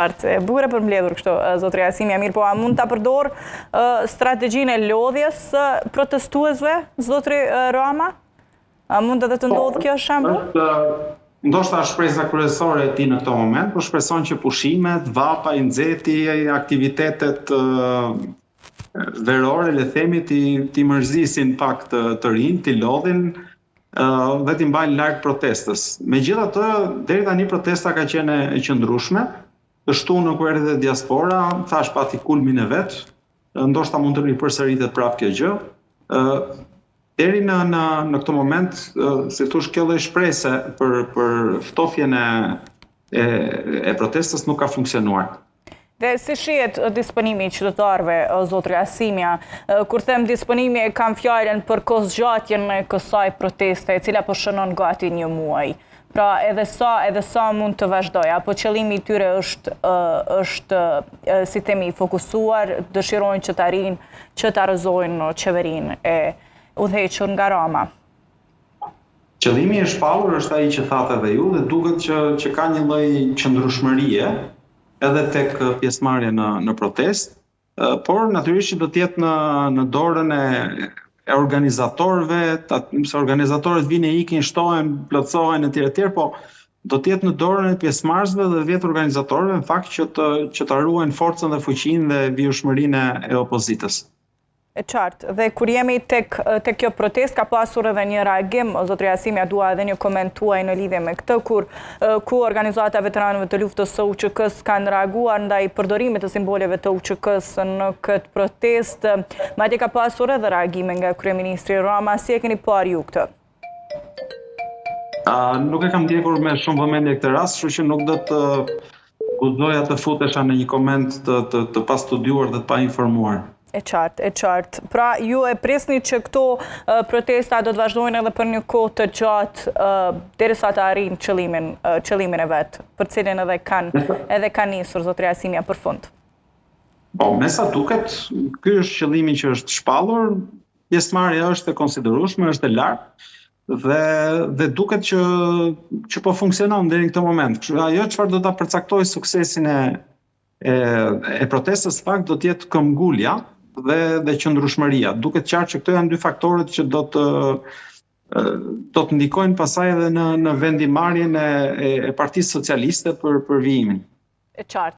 Bukur e përmbledhur kështu, zotëria Asimja, mirë po, a mund ta përdor strategjinë e lodhjes protestuesve, zotëri Rama? A mund edhe të ndodhë kjo shembull? Ndoshta shpresa kryesore e tij në këtë moment, por shpreson që pushimet, vapa, i nxehti, aktivitetet verore, le themi, ti mërzisin pak të rinj, ti lodhin dhe ti mbajnë larg protestës. Megjithatë, deri tani protesta ka qenë e qëndrueshme. Të shtunë kur erdhi diaspora, thash pati kulmin e vet, ndoshta mund të ripërsëritet prapë kjo gjë. Deri në këtë moment, si thosh, kjo lloj shprese për ftofjen e protestës nuk ka funksionuar. Dhe si shihet disponimi i qytetarëve, zotëri Asimja, kur them disponimi kam fjalën për kohëzgjatjen e kësaj proteste, e cila po shënon gati 1 muaj. Pra edhe sa mund të vazhdoj, apo qëllimi i tyre është si themi fokusuar, dëshirojnë që të arrijnë që të arrëzojnë qeverinë e udhëhequr nga Rama. Qëllimi i shpallur është ai që thatë edhe ju dhe duket që ka një lloj qëndrueshmërie edhe tek pjesëmarrja në protestë, por natyrisht do të jetë në dorën e organizatorëve, se organizatorët vinë e ikin, shtohen, plotësohen etj, po do të jetë në dorën e pjesëmarrësve dhe vetë organizatorëve në fakt që të ruajnë forcën dhe fuqinë dhe vijshmërinë e opozitës. E qartë, dhe kur jemi tek kjo protest, ka pasur edhe një reagim, zotëria Asimja, dua edhe një koment tuaj në lidhje me këtë, ku organizata veteranëve të luftës së UÇK-s kanë reaguar ndaj përdorimit të simboleve të UÇK-s në këtë protest. Madje ka pasur edhe reagime nga kryeministri Rama, si e keni parë ju këtë? Nuk e kam ndjekur me shumë vëmendje këtë rast, kështu që nuk do të guxoja të futesha në një koment të pastudiuar dhe të painformuar. E qartë. Pra, ju e presni që këto protesta do të vazhdojnë edhe për një kohë të gjatë derisa të arrijnë qëllimin e vet, për cilin edhe kanë nisur zotëria Asimja për fund. Po, me sa duket, ky është qëllimi që është shpallur, pjesëmarrja është e konsiderueshme, është e lartë dhe duket që po funksionon deri në këtë moment. Ajo çfarë do ta përcaktojë suksesin e protestës fakt do të jetë këmbgulja dhe qëndrueshmëria. Duket qartë që këto janë 2 faktorët që do të ndikojnë pasaj edhe në vendimarrjen e Partisë Socialiste për vijimin. E qartë.